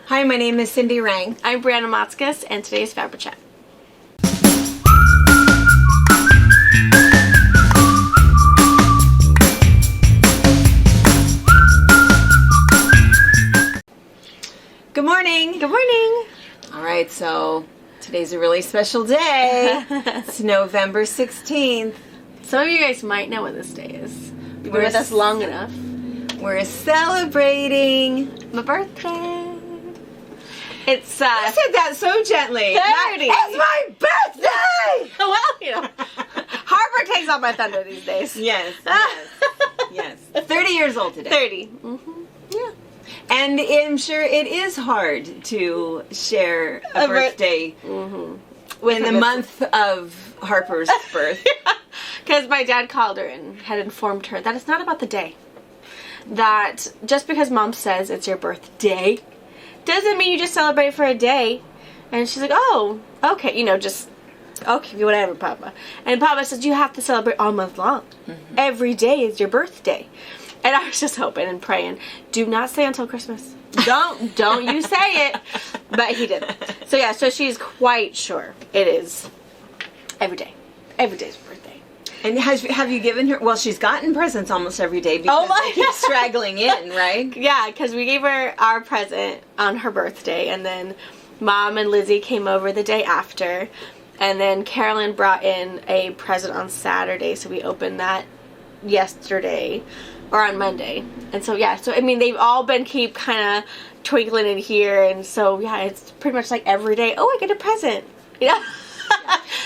Hi, my name is Cindy Rang. I'm Brianna Motzkus, and today's FabriChat. Good morning. Good morning. All right, so today's a really special day. It's November 16th. Some of you guys might know what this day is. You've been with us long enough. We're celebrating My birthday. It's I said that so gently. 30. It's my birthday! Well, you know, Harper takes all my thunder these days. Yes, yes. 30 years old today. 30. Mm-hmm. Yeah. And I'm sure it is hard to share a birthday in the month of Harper's birth. Because my dad called her and had informed her that it's not about the day. That just because mom says it's your birthday doesn't mean you just celebrate for a day. And she's like, oh, okay, just, okay, whatever, Papa. And Papa says, you have to celebrate all month long. Mm-hmm. Every day is your birthday. And I was just hoping and praying, do not say until Christmas. Don't you say it. But he didn't. So yeah, so she's quite sure it is every day. Every day's her birthday. And have you given her? Well, she's gotten presents almost every day because they keep straggling in, right? Yeah, because we gave her our present on her birthday, and then Mom and Lizzie came over the day after, and then Carolyn brought in a present on Saturday, so we opened that yesterday or on Monday. And so yeah, so I mean they've all been keep kind of twinkling in here, and so yeah, it's pretty much like every day. Oh, I get a present,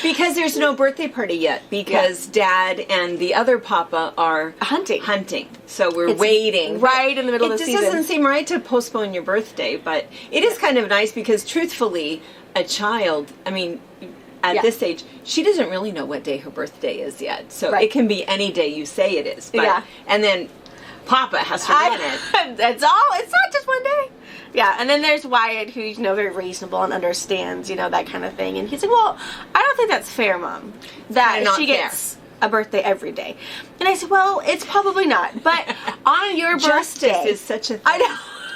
Because there's no birthday party yet, because Dad and the other Papa are hunting. So we're waiting. Right in the middle of the season. It just doesn't seem right to postpone your birthday, but it is kind of nice because truthfully, a child, I mean, at this age, she doesn't really know what day her birthday is yet. So it can be any day you say it is. But, and then Papa has to run it. It's not just one day. Yeah, and then there's Wyatt, who's very reasonable and understands, that kind of thing. And he's like, well, I don't think that's fair, Mom, that she gets a birthday every day. And I said, well, it's probably not. But on your birthday... Justice is such a thing. I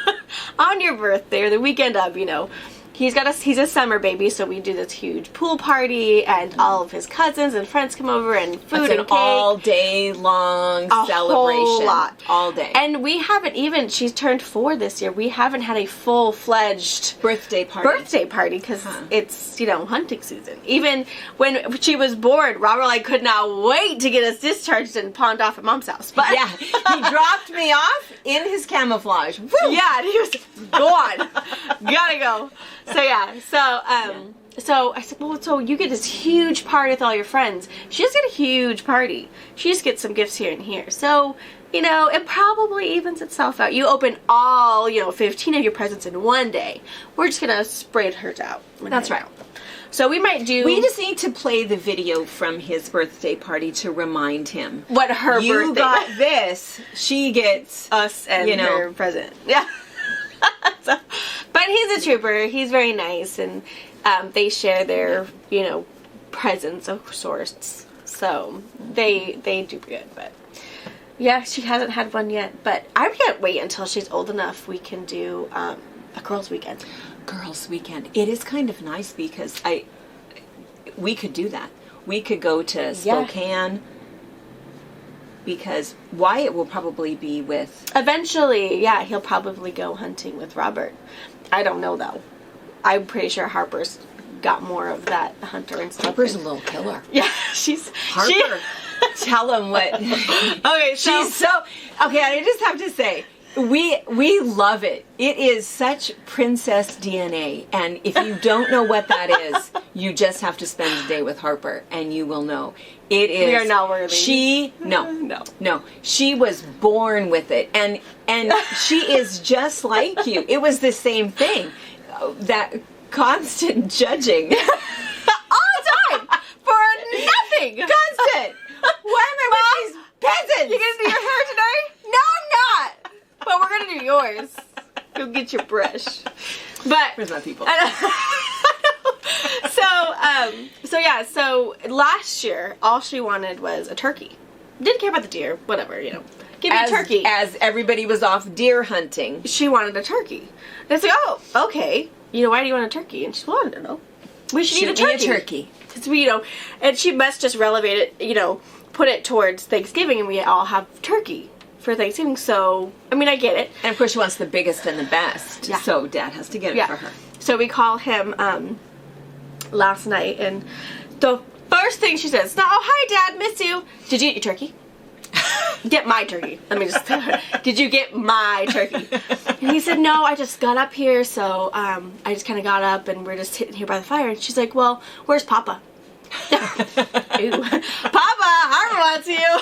know. On your birthday, or the weekend of, he's a summer baby, so we do this huge pool party, and all of his cousins and friends come over, and food and cake. All day long celebration. Whole lot. All day. And we haven't even, she's turned 4 this year, we haven't had a full-fledged birthday party because it's, hunting season. Even when she was bored, Robert could not wait to get us discharged and pawned off at Mom's house. But yeah, he dropped me off in his camouflage. Woo! Yeah, and he was, go on. Gotta go. So yeah, so I said, well, so you get this huge party with all your friends. She just get a huge party. She just gets some gifts here and here. So, it probably evens itself out. You open all, 15 of your presents in one day. We're just going to spread hers out. That's right. So we might do... We just need to play the video from his birthday party to remind him. What her birthday... You got this. She gets... Us and her present. Yeah. But he's a trooper. He's very nice, and they share their, presents of sorts. So they do good. But yeah, she hasn't had one yet. But I can't wait until she's old enough. We can do a girls' weekend. Girls' weekend. It is kind of nice because we could do that. We could go to Spokane. Because Wyatt will probably be with... Eventually, yeah, he'll probably go hunting with Robert. I don't know, though. I'm pretty sure Harper's got more of that hunter instinct. Harper's a little killer. Yeah, Harper, tell him what... Okay, she's so... Okay, I just have to say, we love it. It is such princess DNA. And if you don't know what that is, you just have to spend a day with Harper, and you will know. It is. We are not worthy. No. She was born with it, and she is just like you. It was the same thing. That constant judging all the time for nothing. Constant. Why am I with these peasants? You gonna do your hair today? No, I'm not. But we're gonna do yours. Go get your brush. But where's my people? So last year all she wanted was a turkey. Didn't care about the deer, whatever, give me a turkey. As everybody was off deer hunting. She wanted a turkey. And it's like, oh, okay. You know, why do you want a turkey? And she's, well, I don't know. We should eat a turkey. Because we, and she must just relevate it, put it towards Thanksgiving, and we all have turkey for Thanksgiving. So, I mean, I get it. And of course, she wants the biggest and the best. Yeah. So Dad has to get it for her. So we call him last night, and the first thing she says, "Oh, hi, Dad, miss you. Did you eat your turkey?" Get my turkey. Let me just tell her. Did you get my turkey? And he said, no, I just got up here, so I just kind of got up, and we're just sitting here by the fire. And she's like, well, where's Papa? Ew. Papa, Harper wants you.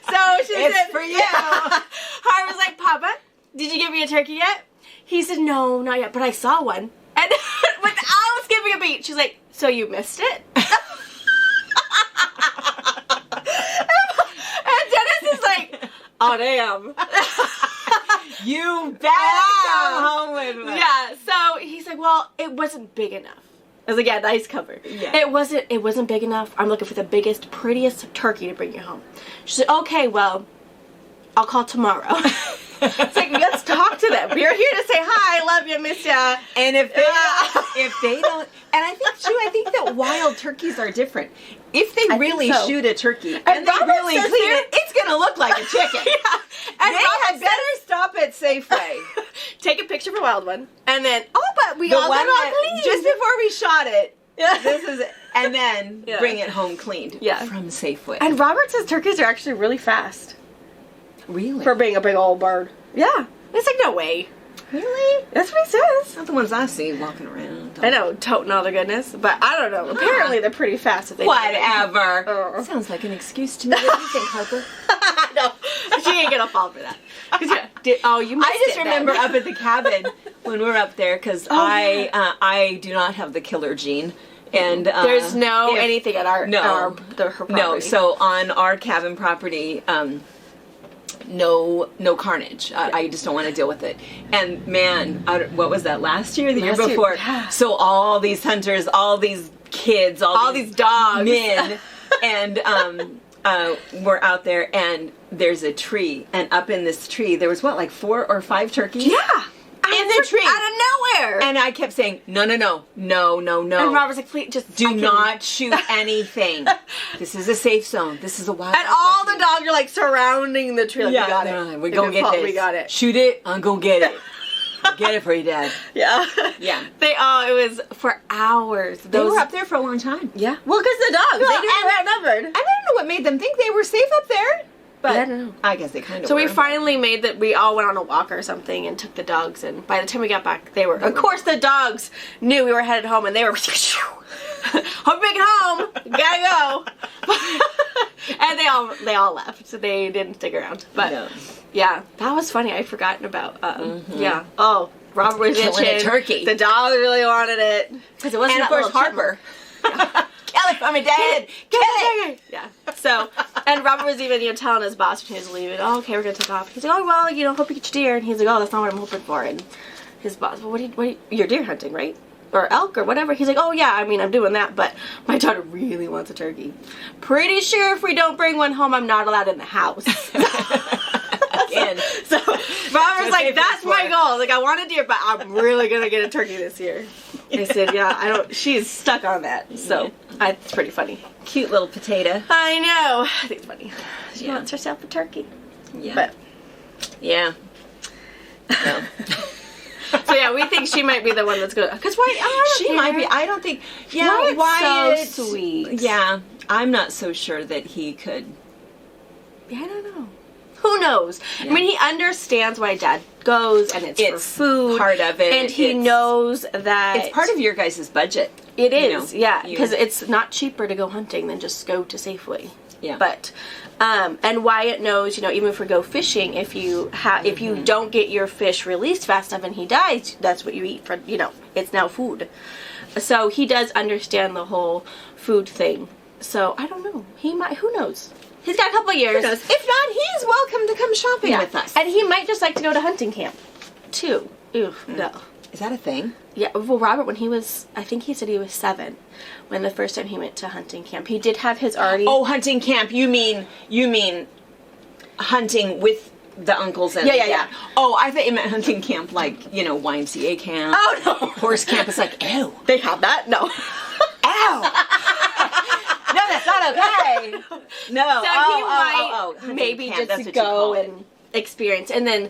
So she said, for you. Yeah. Harper was like, Papa, did you give me a turkey yet? He said, no, not yet, but I saw one. And without skipping a beat, she's like, so you missed it? Oh, damn. You better come home with me. Yeah, so he's like, well, it wasn't big enough. I was like, yeah, nice cover. Yeah. It wasn't big enough. I'm looking for the biggest, prettiest turkey to bring you home. She said, okay, well, I'll call tomorrow. It's like, let's talk to them. We're here to say hi, love you, miss ya. And if they don't, and I think that wild turkeys are different. If they really shoot a turkey and they really clean it, it's going to look like a chicken. Yeah. And they had better stop at Safeway. Take a picture of a wild one, and then, but we all got it all clean. Just before we shot it, this is it. And then bring it home cleaned from Safeway. And Robert says turkeys are actually really fast. Really? For being a big old bird. Yeah. It's like, no way. Really? That's what he says. Not the ones I see walking around. I know, toting all their goodness, but I don't know. Apparently they're pretty fast. If they Whatever. Sounds like an excuse to me. What do you think, Harper? No, she ain't gonna fall for that. You missed I just remember up at the cabin when we're up there, because I do not have the killer gene. And there's anything at her property. No, so on our cabin property, no carnage. I just don't want to deal with it. And man, what was that, last year? The year before? Yeah. So all these hunters, all these kids, all these dogs, men, and we're out there, and there's a tree, and up in this tree there was like 4 or 5 turkeys. Yeah. In the tree. Out of nowhere. And I kept saying, no. And Robert's like, please, just... Do not shoot anything. This is a safe zone. This is a wild... And all the dogs are like surrounding the tree. Like, we got it. We're going to get this. We got it. Shoot it. I'm going to get it. I'll get it for you, Dad. Yeah. Yeah. It was for hours. They were up there for a long time. Yeah. Well, because the dogs. They were outnumbered. I don't know what made them think they were safe up there. But I don't know. I guess they kind of So were. we finally made that. We all went on a walk or something and took the dogs. And by the time we got back, they were... Of course, the dogs knew we were headed home, and they were... Hope we get home. Gotta go. And they all left. So they didn't stick around. But yeah, that was funny. I'd forgotten about... Yeah. Oh, Robert was killing itching. A turkey. The dog really wanted it. Because it wasn't and of course, Harper. Kill it for me, Dad. Kill it. Yeah. So, and Robert was even, telling his boss when he was leaving, oh, okay, we're going to take off. He's like, oh, well, hope you get your deer. And he's like, oh, that's not what I'm hoping for. And his boss, well, you're deer hunting, right? Or elk or whatever. He's like, oh, yeah, I'm doing that. But my daughter really wants a turkey. Pretty sure if we don't bring one home, I'm not allowed in the house. Again. So, Robert's like, that's my goal. Like, I want a deer, but I'm really going to get a turkey this year. I said, yeah, she's stuck on that. So, it's pretty funny. Cute little potato. I know. I think it's funny. She wants herself a turkey. Yeah. But, yeah. No. So, yeah, we think she might be the one that's going to... Because why... She might be. I don't think... Yeah, Wyatt's so sweet. Yeah. I'm not so sure that he could... Yeah, I don't know. Who knows? Yeah. I mean, he understands why Dad goes, and it's for food. Part of it. And he knows that... It's part of your guys' budget. It is, because it's not cheaper to go hunting than just go to Safeway. Yeah. But, and Wyatt knows, even if we go fishing, if you don't get your fish released fast enough and he dies, that's what you eat for, it's now food. So he does understand the whole food thing. So, I don't know. He might, who knows? He's got a couple of years. If not, he's welcome to come shopping with us. And he might just like to go to hunting camp, too. Ew, no. Is that a thing? Yeah, well, Robert, when he was, I think he said he was 7, when the first time he went to hunting camp. He did have his already... Oh, hunting camp. You mean hunting with the uncles and Yeah. Oh, I thought you meant hunting camp, like, YMCA camp. Oh, no. Horse camp. It's like, ew. They have that? No. Ow. No, that's not okay. No. So he might maybe camp, just go and experience, and then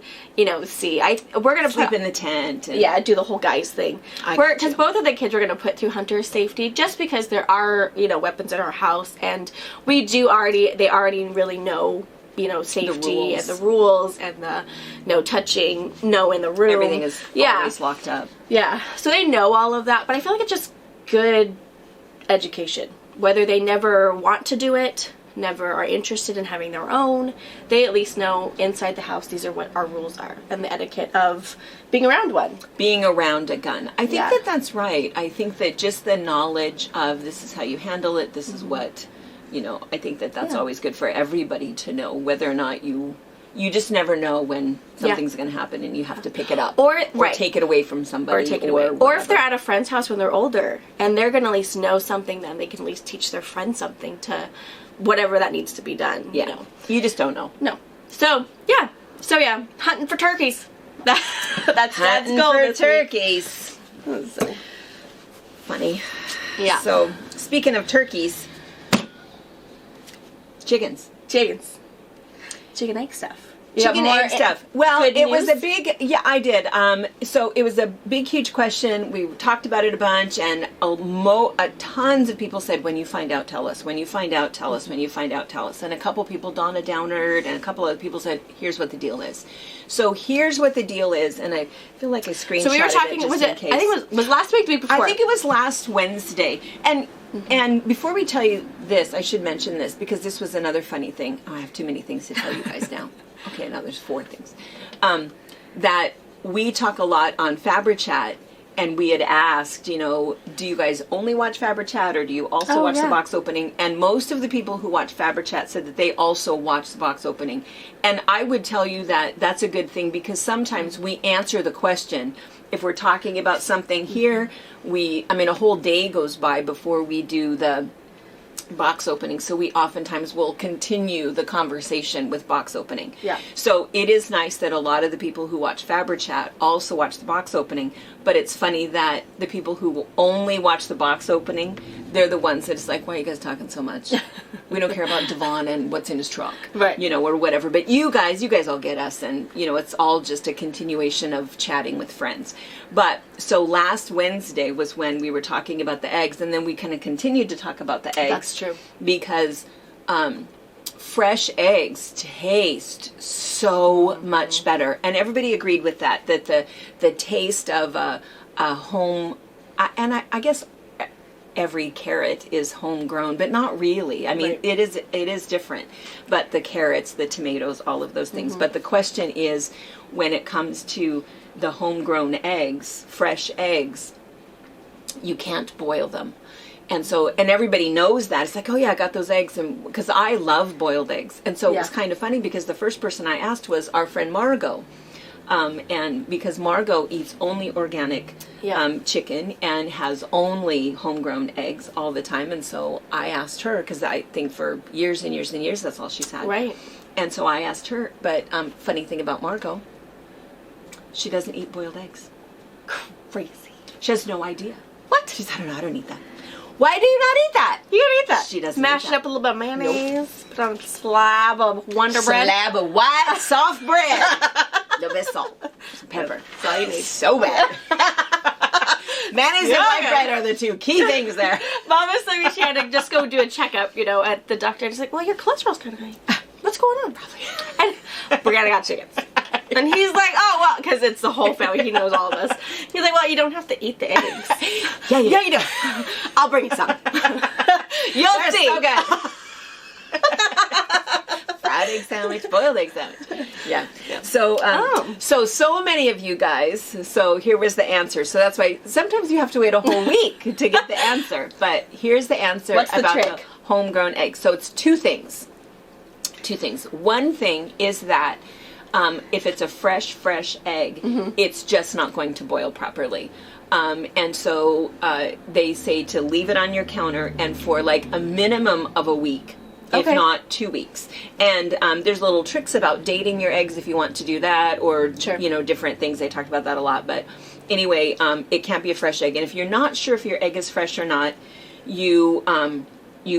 see. We're gonna sleep in the tent. And do the whole guys thing. Because both of the kids are gonna put through hunter safety, just because there are weapons in our house, and they already really know safety and the rules and the no touching, no in the room. Everything is always locked up. Yeah, so they know all of that, but I feel like it's just good education. Whether they never want to do it, never are interested in having their own, they at least know inside the house these are what our rules are and the etiquette of being around one. Being around a gun. I think that's right. I think that just the knowledge of this is how you handle it, this is what, I think that's always good for everybody to know, whether or not you just never know when something's going to happen and you have to pick it up. Or take it away from somebody. Or take it away. Or if they're at a friend's house when they're older and they're going to at least know something, then they can at least teach their friend something to whatever that needs to be done. Yeah. You just don't know. No. So, hunting for turkeys. That's hunting goal for turkeys. So funny. Yeah. So, speaking of turkeys, chickens. Chicken egg stuff. Chicken egg stuff. Well, it was a big, I did. So it was a big, huge question. We talked about it a bunch, and tons of people said, when you find out, tell us. When you find out, tell us. When you find out, tell us. And a couple people, Donna Downard, and a couple other people said, here's what the deal is. So here's what the deal is, and I feel like I screenshotted it. So we were talking, I think it was last week, the week before? I think it was last Wednesday. And before we tell you this, I should mention this, because this was another funny thing. Oh, I have too many things to tell you guys now. Okay, now there's 4 things. That we talk a lot on FabriChat, and we had asked, do you guys only watch FabriChat, or do you also watch the box opening? And most of the people who watch FabriChat said that they also watch the box opening. And I would tell you that that's a good thing, because sometimes we answer the question. If we're talking about something here, a whole day goes by before we do the box opening, so we oftentimes will continue the conversation with box opening. Yeah. So it is nice that a lot of the people who watch FabriChat also watch the box opening, but it's funny that the people who only watch the box opening, they're the ones that it's like, why are you guys talking so much? We don't care about Devon and what's in his truck. Right. Or whatever. But you guys all get us, and, it's all just a continuation of chatting with friends. But, so last Wednesday was when we were talking about the eggs, and then we kind of continued to talk about the eggs. That's true. Because fresh eggs taste so much better. And everybody agreed with that the taste of a home, and I guess every carrot is homegrown, but not really. I mean, it is different. But the carrots, the tomatoes, all of those things. But the question is, when it comes to the homegrown eggs, fresh eggs, you can't boil them. And so, and everybody knows that. It's like, oh yeah, I got those eggs, and because I love boiled eggs. And so it was kind of funny, because the first person I asked was our friend Margot. And because Margot eats only organic chicken and has only homegrown eggs all the time. And so I asked her, because I think for years and years and years, that's all she's had. Right. And so I asked her, but funny thing about Margot, she doesn't eat boiled eggs. Crazy. She has no idea. What? She's, I don't eat that. Why do you not eat that? You don't eat that. She doesn't Smash eat it that. up a little bit of mayonnaise. Put on a slab of Wonder Bread. Slab of white, soft bread. A little bit of salt. Some pepper. That's all you need. So bad. Mayonnaise and white bread are the 2 key things there. Mom was telling me she had to just go do a checkup, at the doctor. And she's like, well, your cholesterol's kind of high. What's going on? Probably. And Brianna got chickens. And he's like, oh, well, because it's the whole family. He knows all of us. He's like, well, you don't have to eat the eggs. Yeah, you do. I'll bring some. You'll They're see. so good. Fried egg sandwich, boiled egg sandwich. Yeah. So, so many of you guys, so here was the answer. So that's why sometimes you have to wait a whole week to get the answer. But here's the answer about the homegrown eggs. So it's 2 things. 2 things. One thing is that if it's a fresh egg, it's just not going to boil properly. And so they say to leave it on your counter, and for like a minimum of a week, if not 2 weeks. And there's little tricks about dating your eggs if you want to do that, or different things. They talked about that a lot. But anyway, it can't be a fresh egg. And if you're not sure if your egg is fresh or not, you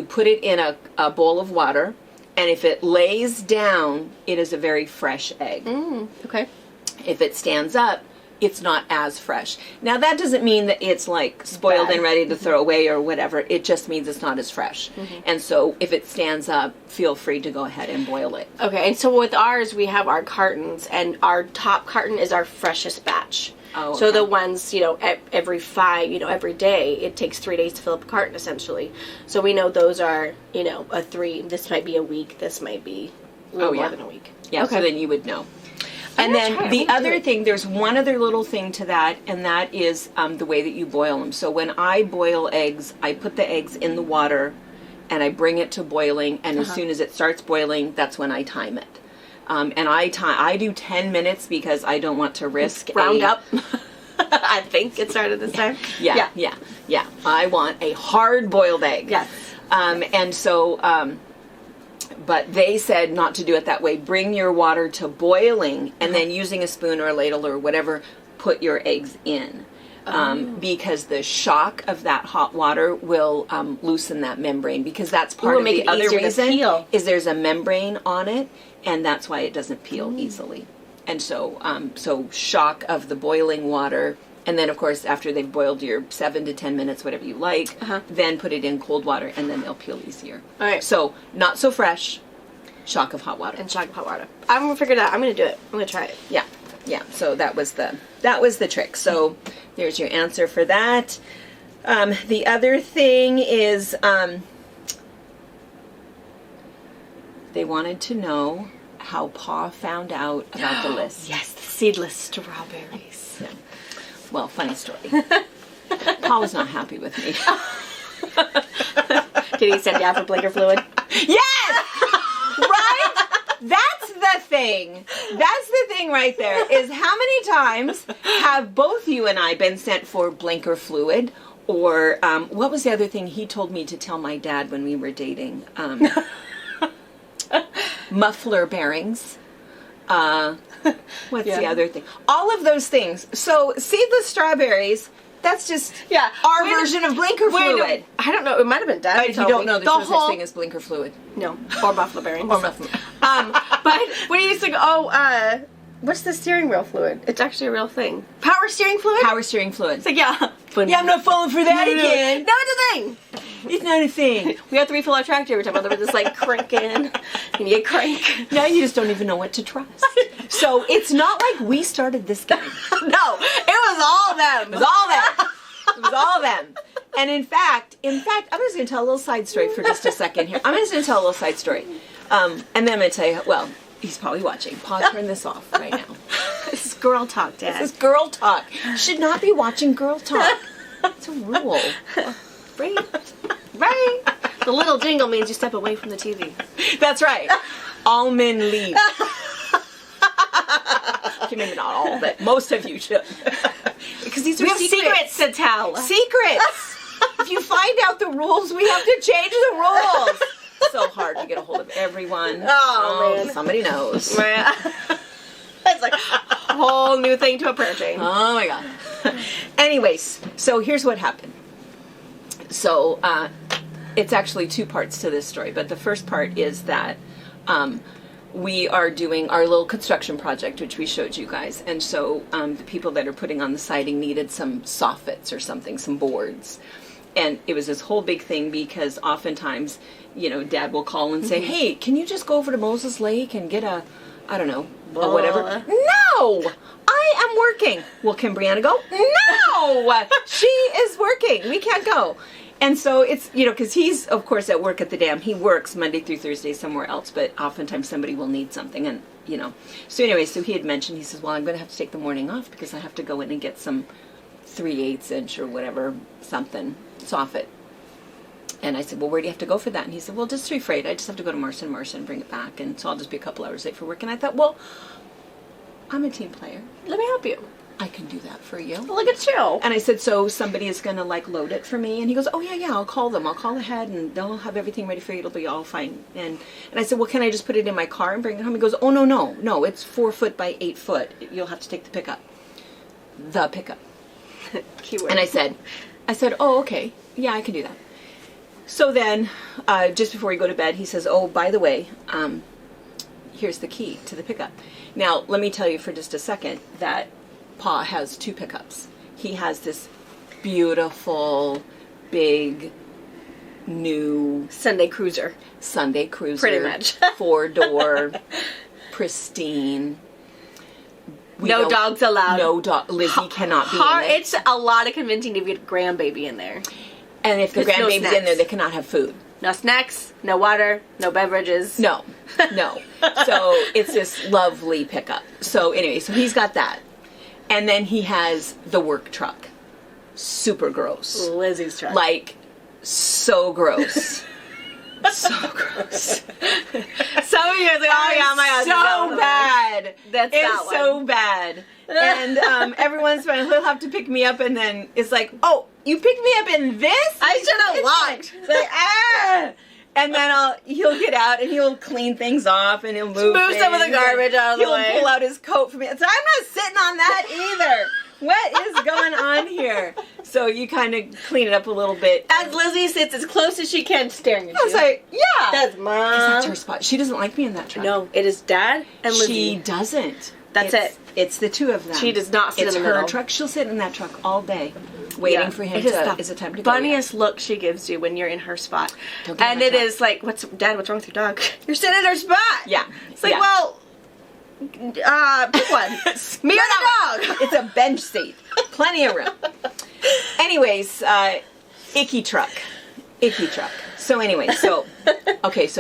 put it in a bowl of water, and if it lays down, it is a very fresh egg. Okay. If it stands up, it's not as fresh. Now, that doesn't mean that it's like spoiled and ready to throw away or whatever. It just means it's not as fresh. And so if it stands up, feel free to go ahead and boil it. Okay, and so with ours, we have our cartons, and our top carton is our freshest batch. Oh, okay. So the ones, every day, it takes 3 days to fill up a carton, essentially. So we know those are, a 3. This might be a week. This might be a little more than a week. Yeah, so then you would know. And then the other thing, there's one other little thing to that, and that is the way that you boil them. So when I boil eggs, I put the eggs in the water, and I bring it to boiling, and as soon as it starts boiling, that's when I time it. And I do 10 minutes because I don't want to risk round up. I think it started this time. Yeah. I want a hard-boiled egg. Yes. And so... but they said not to do it that way. Bring your water to boiling, and then using a spoon or a ladle or whatever, put your eggs in. Because the shock of that hot water will loosen that membrane, because that's part of the other reason is there's a membrane on it, and that's why it doesn't peel easily. And so, shock of the boiling water, and then, of course, after they've boiled your 7 to 10 minutes, whatever you like, then put it in cold water, and then they'll peel easier. All right. So, not so fresh, shock of hot water. And shock of hot water. I'm going to figure it out. I'm going to do it. I'm going to try it. Yeah. So, that was the trick. So, there's your answer for that. The other thing is, they wanted to know how Pa found out about the list. Yes, the seedless strawberries. Yeah. Well, funny story. Pa was not happy with me. Did he send you out for blinker fluid? Yes! Right? That's the thing. That's the thing right there, is how many times have both you and I been sent for blinker fluid, or what was the other thing he told me to tell my dad when we were dating? Muffler bearings. What's the other thing? All of those things. So seedless strawberries, that's just our version of blinker fluid. I don't know. It might have been Dad. If you don't know, there's no such thing as blinker fluid. No. Or buffalo bearings. Or muffler. But when he used to go, what's the steering wheel fluid? It's actually a real thing. Power steering fluid? Power steering fluid. It's like, yeah, I'm not falling for that again. No, it's a thing. It's not a thing. We have to refill our tractor every time. Otherwise, it's like cranking. And you crank. Now you just don't even know what to trust. So it's not like we started this game. No, it was all them. It was all them. It was all them. And in fact, I'm just going to tell a little side story for just a second here. I'm just going to tell a little side story. And then I'm going to tell you, well, he's probably watching. Pa, turn this off right now. This is girl talk, Dad. This is girl talk. Should not be watching girl talk. It's a rule. Right. The little jingle means you step away from the TV. That's right. All men leave. Okay, maybe not all, but most of you should. Because these are secrets to tell. Secrets. If you find out the rules, we have to change the rules. So hard to get a hold of everyone. Oh man. Somebody knows. It's like a whole new thing to a prayer chain. Oh my God. Anyways, so here's what happened. So it's actually 2 parts to this story, but the first part is that we are doing our little construction project, which we showed you guys, and so the people that are putting on the siding needed some soffits or something, some boards, and it was this whole big thing because oftentimes, Dad will call and say, "Hey, can you just go over to Moses Lake and get a whatever?" No! I am working. Well, can Brianna go? No! She is working. We can't go. And so it's, because he's, of course, at work at the dam. He works Monday through Thursday somewhere else, but oftentimes somebody will need something. And, So anyway, so he had mentioned, he says, well, I'm going to have to take the morning off because I have to go in and get some 3/8 inch or whatever, something, soffit. And I said, well, where do you have to go for that? And he said, well, just 3 freight. I just have to go to Marson and bring it back. And so I'll just be a couple hours late for work. And I thought, well, I'm a team player. Let me help you. I can do that for you. Look at you. And I said, so somebody is going to like load it for me? And he goes, oh yeah, I'll call them. I'll call ahead and they'll have everything ready for you. It'll be all fine. And I said, well, can I just put it in my car and bring it home? He goes, oh no, it's 4 foot by 8 foot. You'll have to take the pickup. The pickup. Keyword. And I said, oh, okay. Yeah, I can do that. So then, just before we go to bed, he says, oh, by the way, here's the key to the pickup. Now, let me tell you for just a second that Pa has 2 pickups. He has this beautiful, big, new Sunday Cruiser. Pretty much. 4-door, pristine. No dogs allowed. No dog. Lizzie cannot be in it. It's a lot of convincing to get a grandbaby in there. And if the grandbaby's in there, they cannot have food. No snacks, no water, no beverages. No. So it's this lovely pickup. So anyway, so he's got that. And then he has the work truck. Super gross. Lizzie's truck. Like, so gross. So gross. Some of you are like, oh yeah, my husband. So bad. That's it's that one. so bad. And every once in a while he'll have to pick me up, and then it's like, oh, you picked me up in this? I should have walked. It's like, ah. And then he'll get out and he'll clean things off and he'll move some of the garbage out of the way. He'll pull out his coat for me. So I'm not sitting on that either. What is going on here? So you kind of clean it up a little bit. As Lizzie sits as close as she can, staring at you. I was like, yeah. That's Mom. 'Cause that's her spot. She doesn't like me in that truck. No, it is Dad and Lizzie. She doesn't. That's it. It's the 2 of them. She does not sit in the middle. It's her truck. She'll sit in that truck all day, waiting for him to. Is it time to go? Funniest look she gives you when you're in her spot, Don't get and in my it truck. is like, Dad? What's wrong with your dog? You're sitting in her spot. Yeah. It's like, well, pick one. Me or the dog? It's a bench seat. Plenty of room. Anyways, icky truck. So anyway, so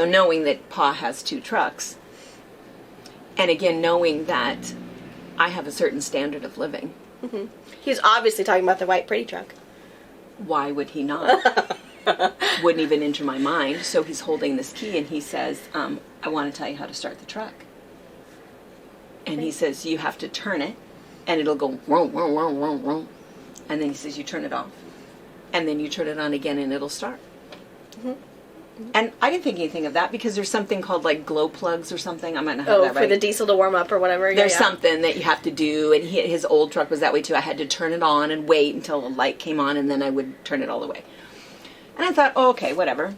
knowing that Pa has 2 trucks, and again knowing that I have a certain standard of living. Mm-hmm. He's obviously talking about the white pretty truck. Why would he not? Wouldn't even enter my mind. So he's holding this key and he says, I want to tell you how to start the truck. And he says, you have to turn it and it'll go vroom, vroom, vroom, vroom, vroom. And then he says, you turn it off. And then you turn it on again and it'll start. Mm-hmm. And I didn't think anything of that because there's something called like glow plugs or something. I might not have that right. For the diesel to warm up or whatever. There's something that you have to do, and his old truck was that way too. I had to turn it on and wait until the light came on, and then I would turn it all the way. And I thought, oh, okay, whatever.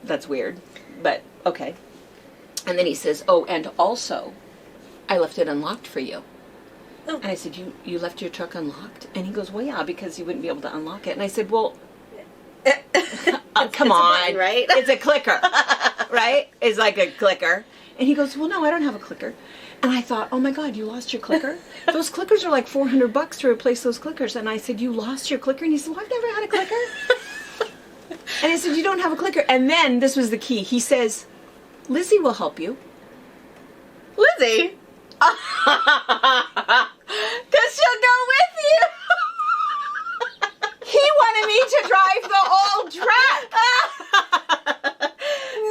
That's weird, but okay. And then he says, oh, and also, I left it unlocked for you. Oh. And I said, you left your truck unlocked? And he goes, well, yeah, because you wouldn't be able to unlock it. And I said, well, come on, button, right? It's a clicker, right? It's like a clicker. And he goes, well, no, I don't have a clicker. And I thought, oh my God, you lost your clicker? Those clickers are like $400 to replace those clickers. And I said, you lost your clicker? And he said, well, I've never had a clicker. And I said, you don't have a clicker. And then this was the key. He says, Lizzie will help you. Lizzie? Because she'll go with you. He wanted me to drive the old truck.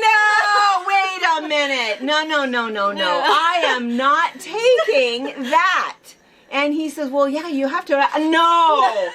No, wait a minute. No. I am not taking that. And he says, well, yeah, you have to. No,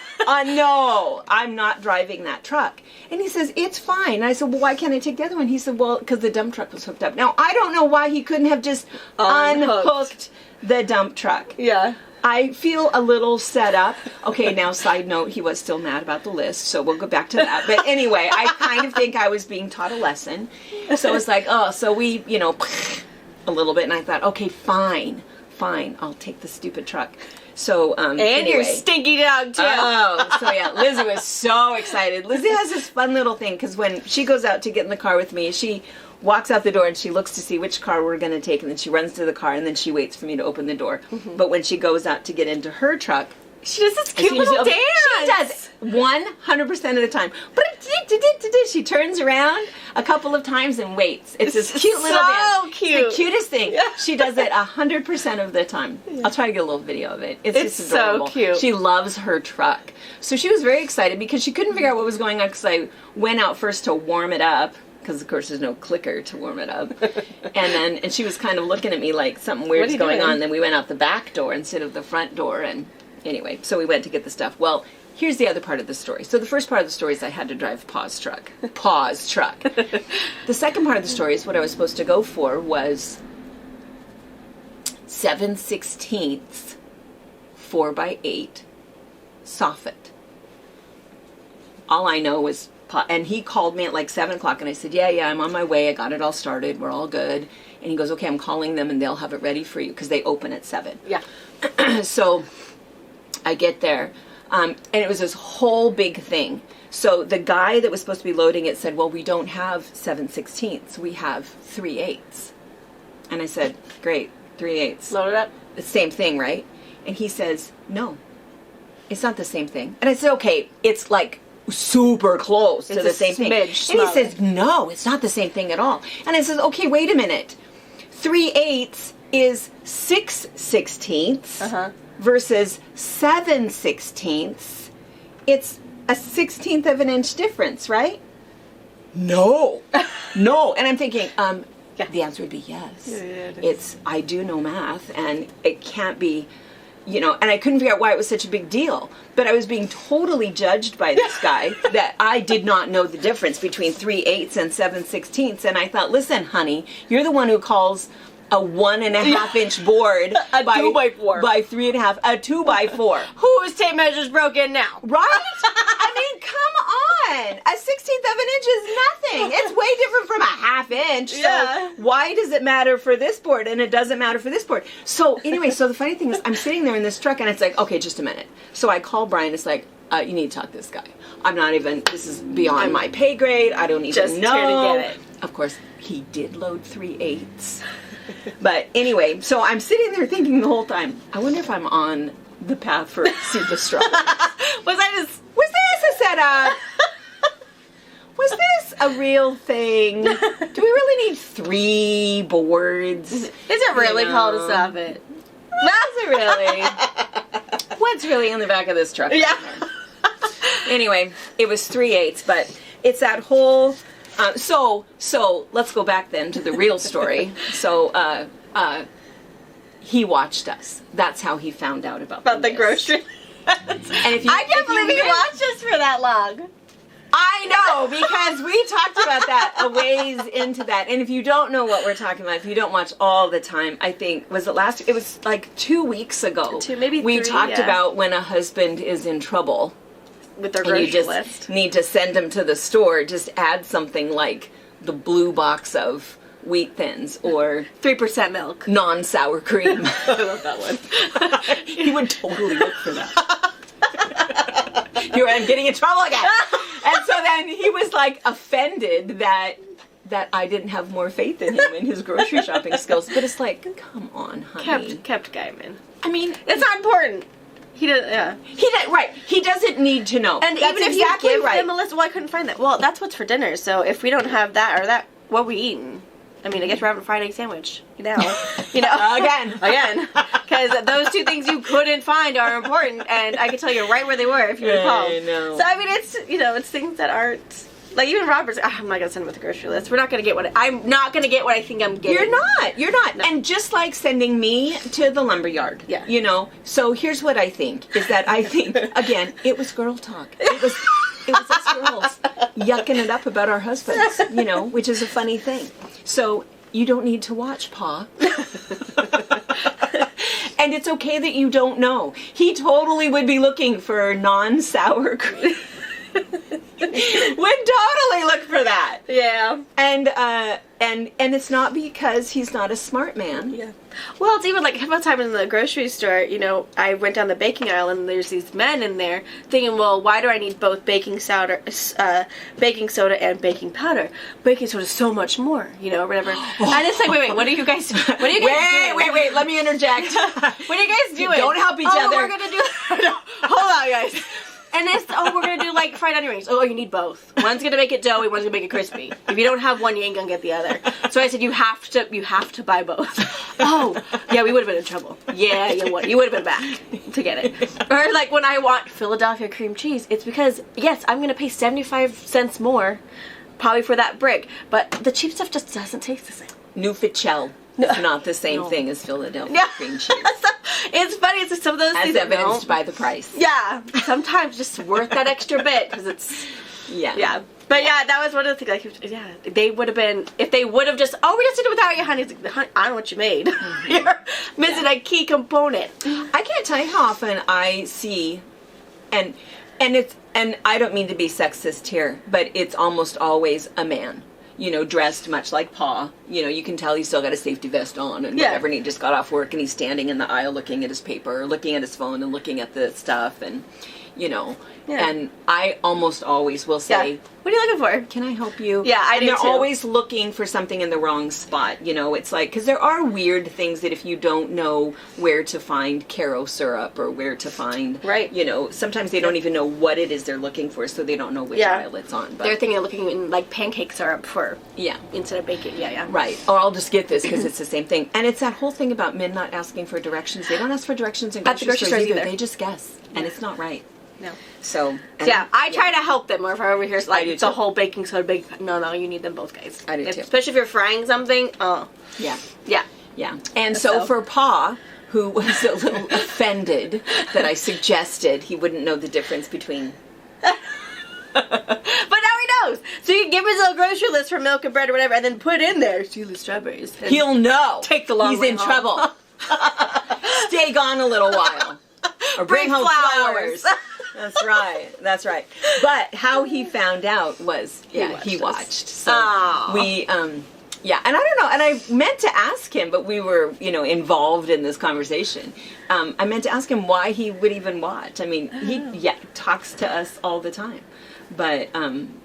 I'm not driving that truck. And he says, it's fine. And I said, well, why can't I take the other one? He said, well, because the dump truck was hooked up. Now, I don't know why he couldn't have just unhooked the dump truck. Yeah. I feel a little set up. Okay, now side note, he was still mad about the list, so we'll go back to that. But anyway, I kind of think I was being taught a lesson. So it's like, oh, so we, a little bit, and I thought, okay, fine, I'll take the stupid truck. So, and anyway. your stinky dog, too. Oh, so yeah, Lizzie was so excited. Lizzie has this fun little thing, because when she goes out to get in the car with me, she walks out the door and she looks to see which car we're going to take, and then she runs to the car, and then she waits for me to open the door. Mm-hmm. But when she goes out to get into her truck, she does this cute little dance. She does 100% of the time. But she turns around a couple of times and waits. It's this cute little dance. So cute. It's the cutest thing. She does it 100% of the time. I'll try to get a little video of it. It's just adorable. So cute. She loves her truck. So she was very excited because she couldn't figure out what was going on because I went out first to warm it up. Because, of course, there's no clicker to warm it up. And she was kind of looking at me like something weird's going on. Then we went out the back door instead of the front door. And anyway, so we went to get the stuff. Well, here's the other part of the story. So the first part of the story is I had to drive Pa's truck. Pa's truck. The second part of the story is what I was supposed to go for was 7/16 4x8 soffit. All I know was Pa, and he called me at like 7 o'clock, and I said, yeah, I'm on my way. I got it all started. We're all good. And he goes, okay, I'm calling them, and they'll have it ready for you, because they open at 7. Yeah. So I get there, and it was this whole big thing. So the guy that was supposed to be loading it said, well, we don't have 7/16, we have 3/8. And I said, great, 3/8. Load it up. The same thing, right? And he says, no, it's not the same thing. And I said, okay, it's like super close to the same thing. And he says, no, it's not the same thing at all. And I says, okay, wait a minute. 3/8 is 6/16 versus 7/16. It's a 1/16 of an inch difference, right? No. No. And I'm thinking, the answer would be yes. Yeah, I do know math, and it can't be, and I couldn't figure out why it was such a big deal. But I was being totally judged by this guy that I did not know the difference between 3/8 and 7/16. And I thought, listen, honey, you're the one who calls a 1.5 inch board a 2x4 by 3.5, a 2x4. Whose tape measure's broken now? Right? I mean, come on. A 1/16 of an inch is nothing. It's way different from a 1/2 inch. So why does it matter for this board and it doesn't matter for this board? So anyway, so the funny thing is I'm sitting there in this truck, and it's like, okay, just a minute. So I call Brian. It's like, you need to talk to this guy. This is beyond my pay grade. I don't even just know. Here to get it. Of course, he did load 3/8. But anyway, so I'm sitting there thinking the whole time, I wonder if I'm on the path for super strong. Was this a setup? Was this a real thing? Do we really need 3 boards? Is it really called a soffit? Is it really? What's really in the back of this truck? Yeah. Anyway, it was 3/8, but it's that whole... So let's go back then to the real story. So he watched us. That's how he found out about the grocery. And I can't believe he watched us for that long. I know, because we talked about that a ways into that. And if you don't know what we're talking about, if you don't watch all the time, I think, it was like 2 weeks ago. Maybe 3, we talked about when a husband is in trouble. With their grocery and you just list. Need to send them to the store. Just add something like the blue box of Wheat Thins or 3% milk, non-sour cream. I love that one. He would totally look for that. I'm getting in trouble again. And so then he was like offended that I didn't have more faith in him and his grocery shopping skills. But it's like, come on, honey. Kept guy, man. I mean, it's not important. He doesn't. Yeah. Right. He doesn't need to know. And that's even if exactly you give him a list, well, I couldn't find that. Well, that's what's for dinner. So if we don't have that or that, what are we eating? I mean, I guess we're having a fried egg sandwich. Again. Because those 2 things you couldn't find are important, and I can tell you right where they were if you recall. I know. So I mean, it's it's things that aren't. Like, even Robert's, I'm not going to send him with a grocery list. I'm not going to get what I think I'm getting. You're not. No. And just like sending me to the lumberyard. Yeah. So here's what I think, is that I think, again, it was girl talk. It was us girls yucking it up about our husbands, which is a funny thing. So you don't need to watch Pa. And it's okay that you don't know. He totally would be looking for non-sour cream. Would totally look for that. Yeah. And it's not because he's not a smart man. Yeah. Well, it's even like a couple of times in the grocery store, I went down the baking aisle and there's these men in there thinking, well, why do I need both baking soda and baking powder? Baking soda is so much more, or whatever. And it's like, wait, what are you guys doing? Wait, let me interject. What are you guys doing? Don't help each other. We're going to do... No, hold on, guys. And it's, we're going to do like fried onion rings. Oh, you need both. One's going to make it doughy, one's going to make it crispy. If you don't have one, you ain't going to get the other. So I said, you have to buy both. Oh, yeah, we would have been in trouble. Yeah, you would have been back to get it. Or like when I want Philadelphia cream cheese, it's because, yes, I'm going to pay 75 cents more probably for that brick, but the cheap stuff just doesn't taste the same. New Fichel. It's not the same thing as Philadelphia cream cheese. It's funny. It's some of those things. As evidenced by the price. Yeah. Sometimes just worth that extra bit because it's. Yeah. But yeah, that was one of the things. Like, they would have been if they would have just. Oh, we just did it without you, honey. It's like, honey, I don't know what you made. You're missing a key component. I can't tell you how often I see, and I don't mean to be sexist here, but it's almost always a man. Dressed much like Pa. You can tell he's still got a safety vest on and whatever, and he just got off work and he's standing in the aisle looking at his paper, or looking at his phone and looking at the stuff, and and I almost always will say, what are you looking for? Can I help you? Yeah, I do they're too. always looking for something in the wrong spot. It's like, because there are weird things that if you don't know where to find Caro syrup or where to find, sometimes they don't even know what it is they're looking for, so they don't know which aisle it's on. But they're thinking of looking in like pancake syrup for instead of baking. Right. Or I'll just get this because it's the same thing. And it's that whole thing about men not asking for directions. They don't ask for directions in grocery stores either. They just guess, and it's not right. No. So I try to help them. Or if I over here, like it's a whole baking soda, no, you need them both, guys. I do too. Especially if you're frying something. Yeah. And so for Pa, who was a little offended that I suggested he wouldn't know the difference between. But now he knows. So you can give his little grocery list for milk and bread or whatever, and then put in there the strawberries. He'll know. Take the long way He's in home. trouble. Stay gone a little while. Or bring home flowers. That's right. But how he found out was, he watched. So we, and I don't know, and I meant to ask him, but we were, involved in this conversation. I meant to ask him why he would even watch. I mean, he talks to us all the time. But,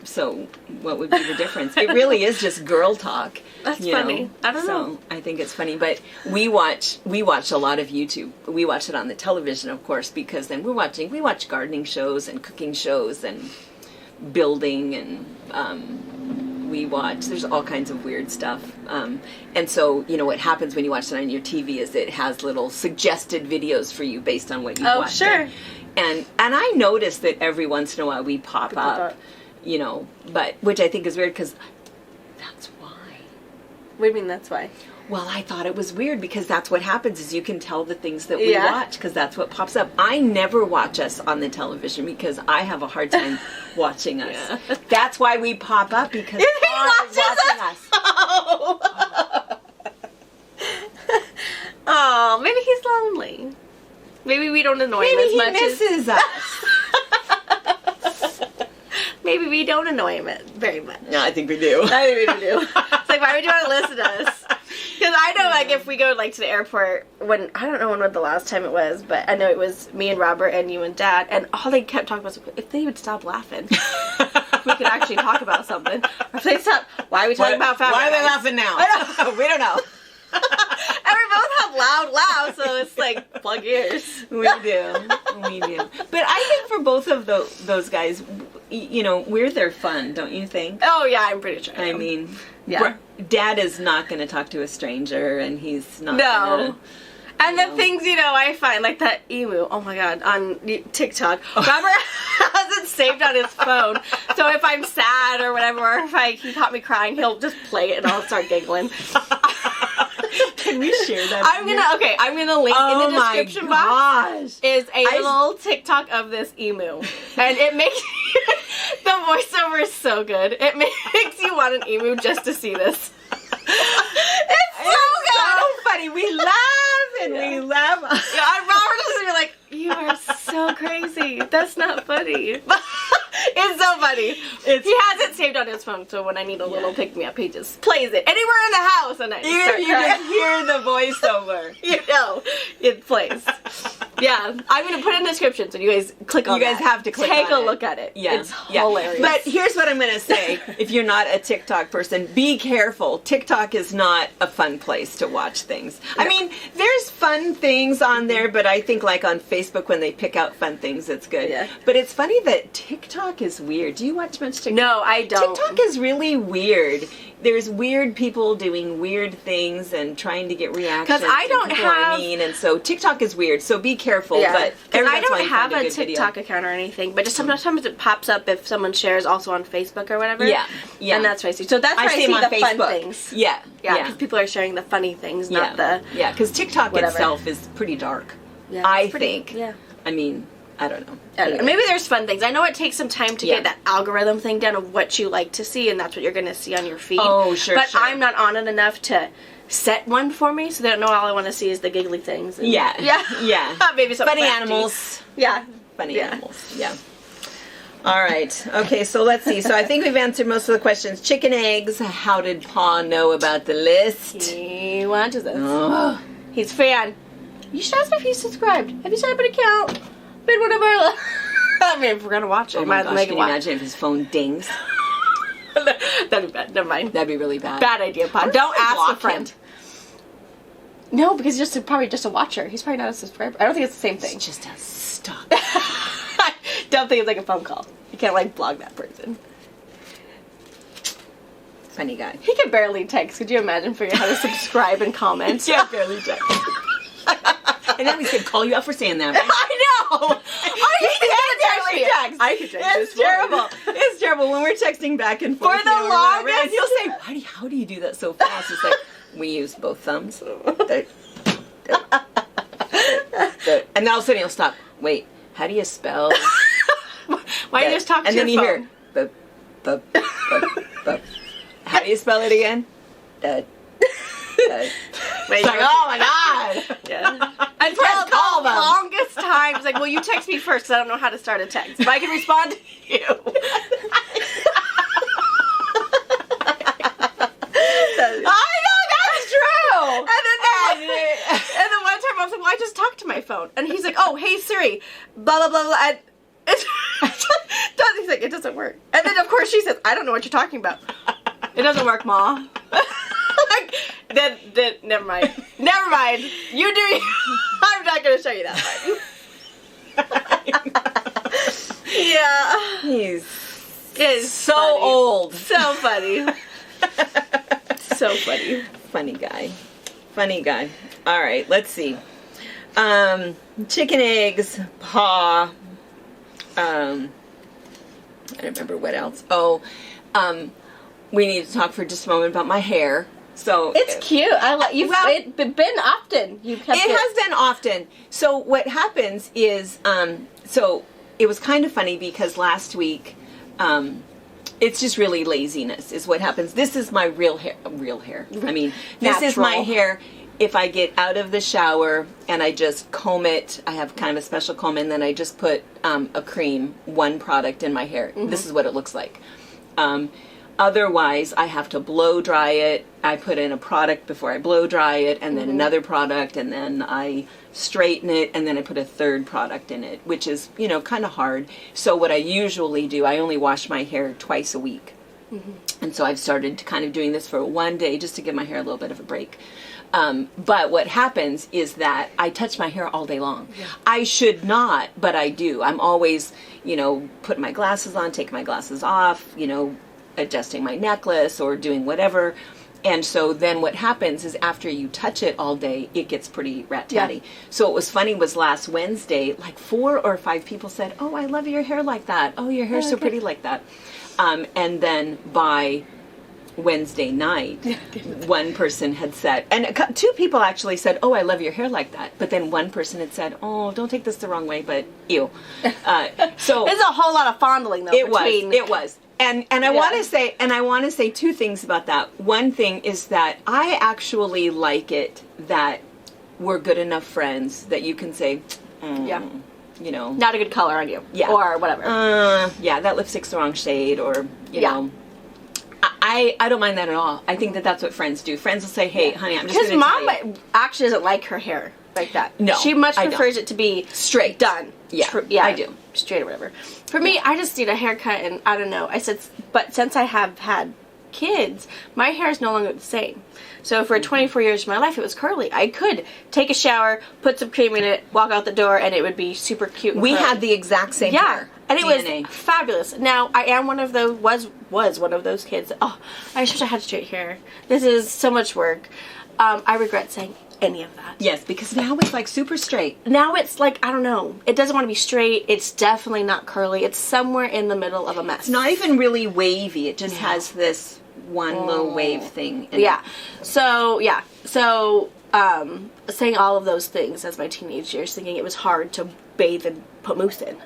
so what would be the difference? It really is just girl talk. That's funny. I don't know. So I think it's funny. But we watch a lot of YouTube. We watch it on the television, of course, because then we watch gardening shows and cooking shows and building, and there's all kinds of weird stuff. And so, what happens when you watch it on your TV is it has little suggested videos for you based on what you watch. Oh, sure. And I notice that every once in a while we pop up, but which I think is weird because that's why. What do you mean that's why? Well, I thought it was weird because that's what happens is you can tell the things that we watch because that's what pops up. I never watch us on the television because I have a hard time watching us. Yeah. That's why we pop up because Paul is watching us. Oh, maybe he's lonely. Maybe we don't annoy him as much. Maybe he misses us. Maybe we don't annoy him very much. No, I think we do. I think we do. It's like, why would you want to listen to us? Because I know, like, if we go, like, to the airport, I don't know when the last time it was, but I know it was me and Robert and you and Dad, and all they kept talking about was, if they would stop laughing, we could actually talk about something. Or if they stop, why are we talking about fabric? Why are they laughing now? We don't know. And we both have loud laughs, so it's like, plug ears. We do. But I think for both of those guys, we're their fun, don't you think? Oh, yeah, I'm pretty sure. I mean, Dad is not going to talk to a stranger, and he's not going to... And the things, I find, like that emu, oh my god, on TikTok, Robert has it saved on his phone, so if I'm sad or whatever, or if he caught me crying, he'll just play it and I'll start giggling. Can we share that? I'm gonna link in the description box is a little TikTok of this emu, and it makes the voiceover is so good. It makes you want an emu just to see this. It's so funny. We laugh and we laugh. Yeah, and Robert is gonna be like, "You are so crazy. That's not funny." It's so funny. He has it saved on his phone, so when I need a little pick-me-up, he just plays it anywhere in the house, and you can hear the voiceover. It plays. Yeah, I'm gonna put it in the description, so you guys click on. You guys have to click on it. Take a look at it. Yeah, it's hilarious. But here's what I'm gonna say: if you're not a TikTok person, be careful. TikTok is not a fun place to watch things. I mean, there's fun things on there, but I think like on Facebook when they pick out fun things, it's good. Yeah. But it's funny that TikTok is weird. Do you watch much TikTok? No, I don't. TikTok is really weird. there's weird people doing weird things and trying to get reactions. Because I don't have... and so TikTok is weird, so be careful. Yeah. But I don't have a TikTok account or anything, but just sometimes it pops up if someone shares also on Facebook or whatever. Yeah, yeah. And that's what I see. So that's where I see the fun things. Yeah. Yeah, because people are sharing the funny things, not the... Yeah, because TikTok itself is pretty dark. Yeah, I think. Yeah. I mean... I don't know. Anyway. Maybe there's fun things. I know it takes some time to get that algorithm thing down of what you like to see, and that's what you're going to see on your feed. Oh, sure, But I'm not on it enough to set one for me, so they don't know all I want to see is the giggly things. And yeah. Maybe some funny animals. Yeah. Funny animals. Yeah. All right. Okay, so let's see. So I think we've answered most of the questions. Chicken eggs. How did Pa know about the list? He watches us. Oh. He's a fan. You should ask if he's subscribed. Have you set up an account? Been one of our... I mean, if we're gonna watch it, oh my gosh, can you imagine if his phone dings? That'd be bad. Never mind. That'd be really bad. Bad idea, Pod. Don't ask a friend. No, because he's probably just a watcher. He's probably not a subscriber. I don't think it's the same thing. It's just a stop. Don't think it's like a phone call. You can't like blog that person. Funny guy. He can barely text. Could you imagine figuring out how to subscribe and comment? Yeah, barely text. And then we could call you out for saying that. Right? I know. I can text. It's terrible. It's terrible when we're texting back and forth. For the longest. And he'll say, how do you do that so fast? It's like, we use both thumbs. And then all of a sudden he'll stop. Wait, how do you spell? Why do you just talk to your phone? And then you hear, how do you spell it again? Wait, it's like, oh my god! Yeah. Until the longest time, it's like, well, you text me first, because I don't know how to start a text, but I can respond to you. I know, that's true! And then one time I was like, well, I just talked to my phone. And he's like, oh, hey Siri, blah, blah, blah, blah. And he's like, it doesn't work. And then, of course, she says, I don't know what you're talking about. It doesn't work, Ma. Then, never mind. Never mind. You do you. I'm not going to show you that part. Yeah. He's so funny. Old. So funny. So funny. Funny guy. Funny guy. All right, let's see. Chicken eggs, Pa. I don't remember what else. Oh, we need to talk for just a moment about my hair. So it's cute. I like you've been often. You've kept it has been often. So what happens is, so it was kind of funny because last week, it's just really laziness is what happens. This is my real hair. I mean, this is my hair. If I get out of the shower and I just comb it, I have kind of a special comb, and then I just put a cream, one product in my hair. Mm-hmm. This is what it looks like. Otherwise, I have to blow dry it. I put in a product before I blow dry it, and then another product, and then I straighten it, and then I put a third product in it, which is, kind of hard. So what I usually do, I only wash my hair twice a week. Mm-hmm. And so I've started to kind of doing this for one day just to give my hair a little bit of a break. But what happens is that I touch my hair all day long. Yeah. I should not, but I do. I'm always, putting my glasses on, taking my glasses off, adjusting my necklace or doing whatever. And so then what happens is after you touch it all day, it gets pretty rat-tatty. Yeah. So what was funny was last Wednesday, like 4 or 5 people said, oh, I love your hair like that. Oh, your hair's so pretty like that. And then by Wednesday night, one person had said, and 2 people actually said, oh, I love your hair like that. But then one person had said, oh, don't take this the wrong way, but ew. So it's a whole lot of fondling, though. It was. And I want to say 2 things about that. One thing is that I actually like it that we're good enough friends that you can say, not a good color on you, or whatever. That lipstick's the wrong shade, or you know. I don't mind that at all. I think that's what friends do. Friends will say, hey, honey, I'm just going to tell you. Because Mom actually doesn't like her hair like that. No, she much prefers it to be straight, done. Yeah, I do. Straight or whatever. For me, I just need a haircut, and I don't know. But since I have had kids, my hair is no longer the same. So for 24 years of my life, it was curly. I could take a shower, put some cream in it, walk out the door, and it would be super cute and We curly. had the exact same hair. And it DNA. was fabulous. Now, I am one of those, was one of those kids. Oh, I wish I had straight hair. This is so much work. I regret saying any of that. Yes, because now it's like super straight. Now it's like, I don't know. It doesn't want to be straight. It's definitely not curly. It's somewhere in the middle of a mess. It's not even really wavy. It just has this one little wave thing. Yeah. So, saying all of those things as my teenage years, thinking it was hard to bathe and put mousse in.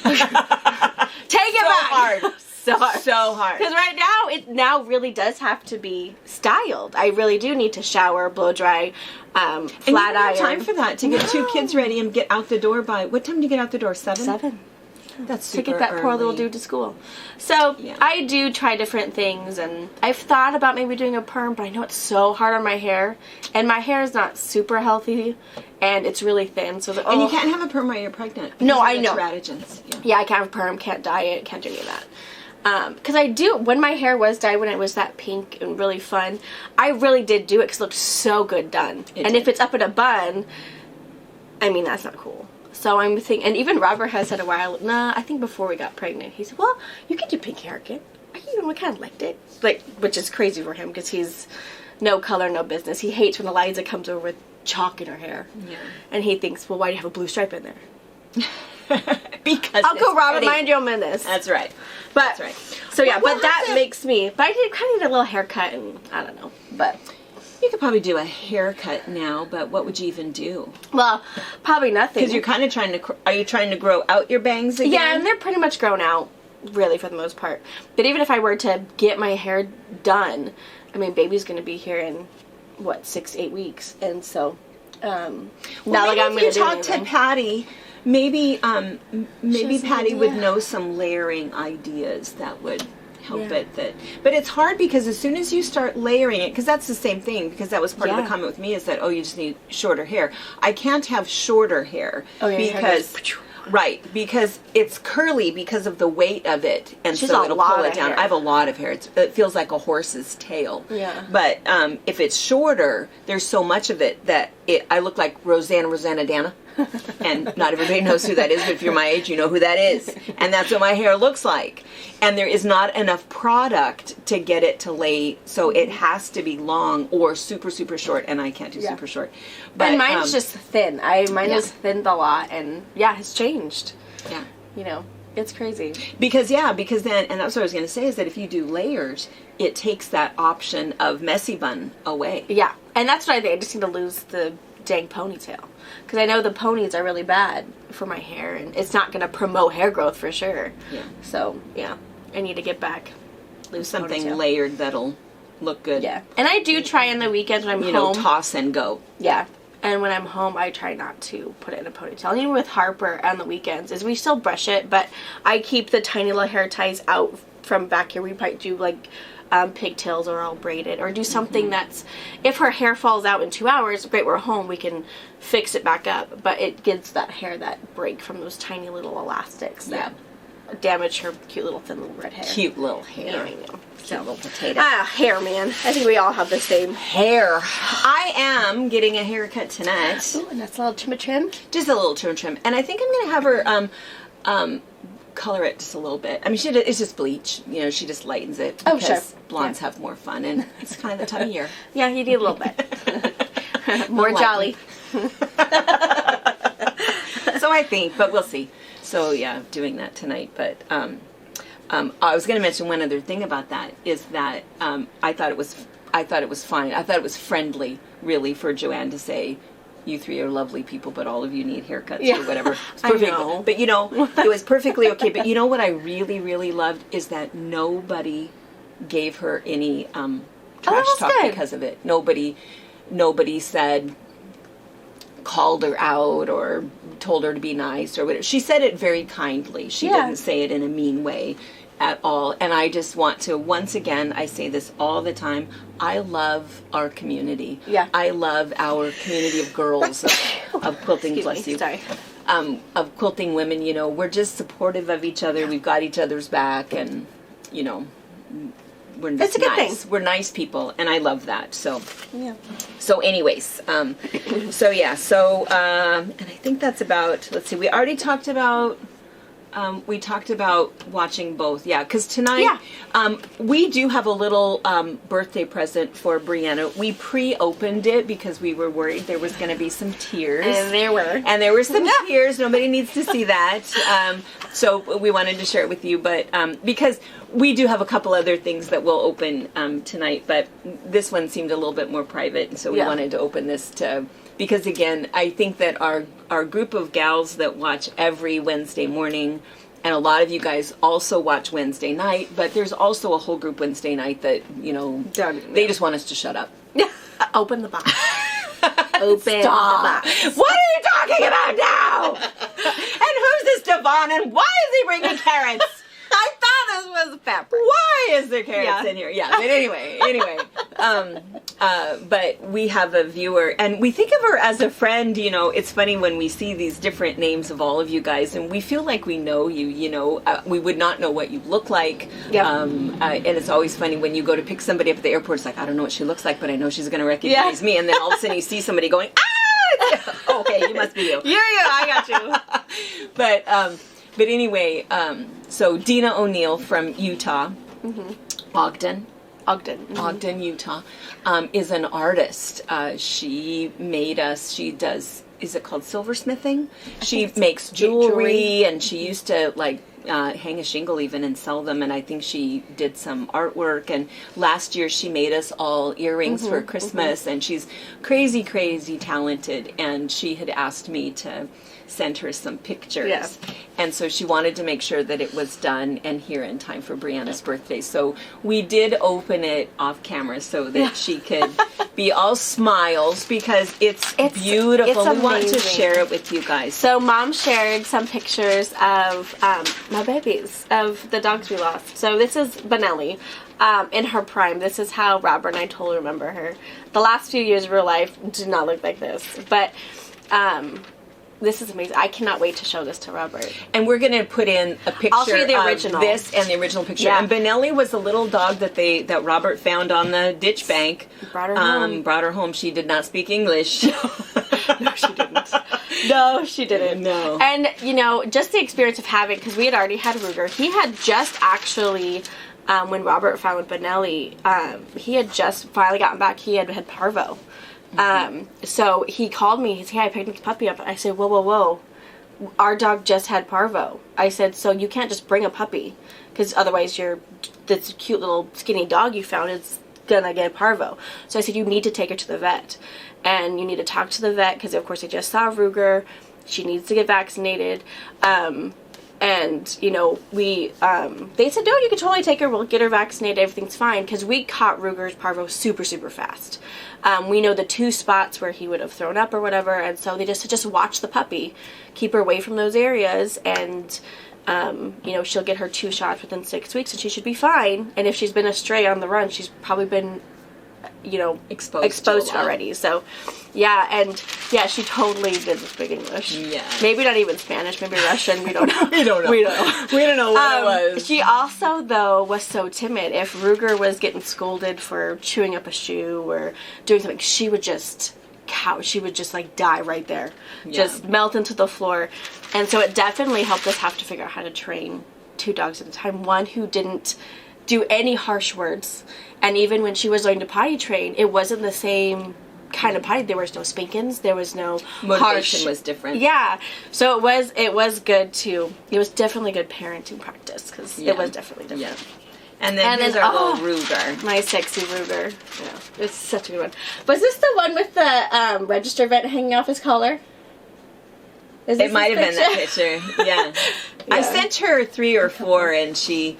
Take it back. Hard. So hard. So hard. Because right now, it now really does have to be styled. I really do need to shower, blow dry, flat and you don't iron. have time for that to get 2 kids ready and get out the door by, what time do you get out the door? 7? 7. That's To super get that poor early. little dude to school. So, I do try different things, and I've thought about maybe doing a perm, but I know it's so hard on my hair, and my hair is not super healthy, and it's really thin, so And you can't have a perm while you're pregnant. No, I because of know. Teratogens. Yeah. Yeah, I can't have a perm, can't dye it, can't do any of that. Because I do, when my hair was dyed, when it was that pink and really fun, I really did do it because it looked so good done. It and did. if it's up in a bun, I mean, that's not cool. So I'm thinking, and even Robert has said a while, I think before we got pregnant, he said, well, you could do pink hair again. I kind of liked it. Like, which is crazy for him because he's no color, no business. He hates when Eliza comes over with chalk in her hair. Yeah. And he thinks, well, why do you have a blue stripe in there? Because Uncle it's Robert, pretty. mind your own business. That's right. But, That's right. So yeah, Well, but that we'll have to- makes me, but I did kind of need a little haircut and I don't know, but. You could probably do a haircut now, but what would you even do? Well, probably nothing. Because you're kind of trying to, are you trying to grow out your bangs again? Yeah, and they're pretty much grown out, really, for the most part. But even if I were to get my hair done, I mean, baby's going to be here in, 6-8 weeks. And so, not like I'm going to to do talk anything. to Patty, maybe has an Patty would idea. know some layering ideas that would help Yeah. it. But it's hard because as soon as you start layering it, because that's the same thing, because that was part of the Yeah. comment with me, is that, you just need shorter hair. I can't have shorter hair Oh, yeah, your hair because goes right, because it's curly because of the weight of it, and She's so a it'll lot pull it of down. hair. I have a lot of hair. It feels like a horse's tail. Yeah. But if it's shorter, there's so much of it that I look like Rosanna Dana. And not everybody knows who that is, but if you're my age, you know who that is. And that's what my hair looks like. And there is not enough product to get it to lay, so it has to be long or super, super short, and I can't do super short. But And mine's just thin. Mine yeah. is thinned a lot, and it's changed. Yeah. You know, it's crazy. Because then, and that's what I was going to say, is that if you do layers, it takes that option of messy bun away. Yeah, and that's what I think. I just need to lose the dang ponytail. Because I know the ponies are really bad for my hair, and it's not going to promote hair growth for sure. Yeah. So, I need to get back. Lose Something ponytail. layered that'll look good. Yeah. And I do try on the weekends when I'm You know, home. toss and go. Yeah. And when I'm home, I try not to put it in a ponytail. And even with Harper on the weekends, is we still brush it, but I keep the tiny little hair ties out from back here. We might do like pigtails or all braided, or do something that's, if her hair falls out in 2 hours, great, we're home, we can fix it back up. But it gives that hair that break from those tiny little elastics that damage her cute little thin little red hair. Cute little hair. Yeah, I know. Cute little potato. Hair, man. I think we all have the same. Hair. I am getting a haircut tonight. Ooh, and that's a little trim. Just a little trim. And I think I'm going to have her color it just a little bit. I mean, it's just bleach. You know, she just lightens it. Oh, because sure. blondes have more fun, and it's kind of the time of year. Yeah, you need a little bit. More Like jolly. So I think, but we'll see. So yeah, doing that tonight. But I was going to mention one other thing about that, is that I thought it was fine. I thought it was friendly, really, for Joanne to say, "You three are lovely people, but all of you need haircuts," or whatever. It's I perfect. know. But you know, it was perfectly okay. But you know what I really, really loved is that nobody gave her any trash that's talk good. because of it. Nobody said, called her out or told her to be nice or whatever. She said it very kindly. She didn't say it in a mean way at all. And I just want to, once again, I say this all the time, I love our community. Yeah. I love our community of girls, of quilting, bless you. Sorry. Of quilting women, you know, we're just supportive of each other. We've got each other's back, and, you know, we're just That's a good nice. thing. We're nice people, and I love that. So, Yeah. so anyways, and I think that's about, let's see, we already talked about we talked about watching both. Yeah, because tonight we do have a little birthday present for Brianna. We pre-opened it because we were worried there was going to be some tears. And there were. And there were some tears. Nobody needs to see that. So we wanted to share it with you. But because we do have a couple other things that we'll open tonight. But this one seemed a little bit more private. And so we wanted to open this to... Because, again, I think that our group of gals that watch every Wednesday morning, and a lot of you guys also watch Wednesday night, but there's also a whole group Wednesday night that, they just want us to shut up. Open the box. Open Stop. the box. What are you talking about now? And who's this Devon, and why is he bringing carrots? I thought this was fabric. Why is there carrots in here? Yeah, but anyway. But we have a viewer, and we think of her as a friend. It's funny when we see these different names of all of you guys, and we feel like we know you. We would not know what you look like. Yep. And it's always funny when you go to pick somebody up at the airport. It's like, I don't know what she looks like, but I know she's going to recognize me. And then all of a sudden you see somebody going, ah! Okay, you must be you. You're you. I got you. But anyway, so Dina O'Neill from Utah, Ogden, Utah, is an artist. She made us, is it called silversmithing? She makes jewelry, and she used to hang a shingle even and sell them, and I think she did some artwork, and last year she made us all earrings for Christmas, and she's crazy, crazy talented, and she had asked me to send her some pictures, and so she wanted to make sure that it was done and here in time for Brianna's birthday. So we did open it off camera so that she could be all smiles, because it's beautiful. We want to share it with you guys. So Mom shared some pictures of my babies, of the dogs we lost. So this is Benelli. In her prime. This is how Robert and I totally remember her. The last few years of her life did not look like this, but this is amazing. I cannot wait to show this to Robert. And we're going to put in a picture I'll show you the original. Of this and the original picture. Yeah. And Benelli was a little dog that Robert found on the ditch bank. Brought her home. She did not speak English. No, she didn't. No, she didn't. No. And, just the experience of having, because we had already had Ruger. He had just actually... when Robert found Benelli, he had just finally gotten back. He had parvo. So he called me. He said, hey, I picked this puppy up. I said, whoa. Our dog just had parvo. I said, so you can't just bring a puppy, because otherwise this cute little skinny dog you found is going to get parvo. So I said, you need to take her to the vet. And you need to talk to the vet, because, of course, they just saw Ruger. She needs to get vaccinated. And, they said, no, you can totally take her. We'll get her vaccinated. Everything's fine. Because we caught Ruger's parvo super, super fast. We know the 2 spots where he would have thrown up or whatever. And so they just watch the puppy, keep her away from those areas. And, she'll get her 2 shots within 6 weeks and she should be fine. And if she's been astray on the run, she's probably been, exposed already. So, she totally did speak English. Yeah. Maybe not even Spanish, maybe Russian, we don't know. We don't know. We don't know what it was. She also, though, was so timid. If Ruger was getting scolded for chewing up a shoe or doing something, she would just die right there. Yeah. Just melt into the floor. And so it definitely helped us have to figure out how to train 2 dogs at a time. One who didn't do any harsh words. And even when she was learning to potty train, it wasn't the same kind of potty. There was no spankings. There was no motivation was different. Yeah. So it was good to, it was definitely good parenting practice, because it was definitely different. Yeah. And then here's our little Ruger. My sexy Ruger. Yeah. It's such a good one. Was this the one with the register vent hanging off his collar? It might have been that picture. Yeah. I sent her 3 or 4 and she...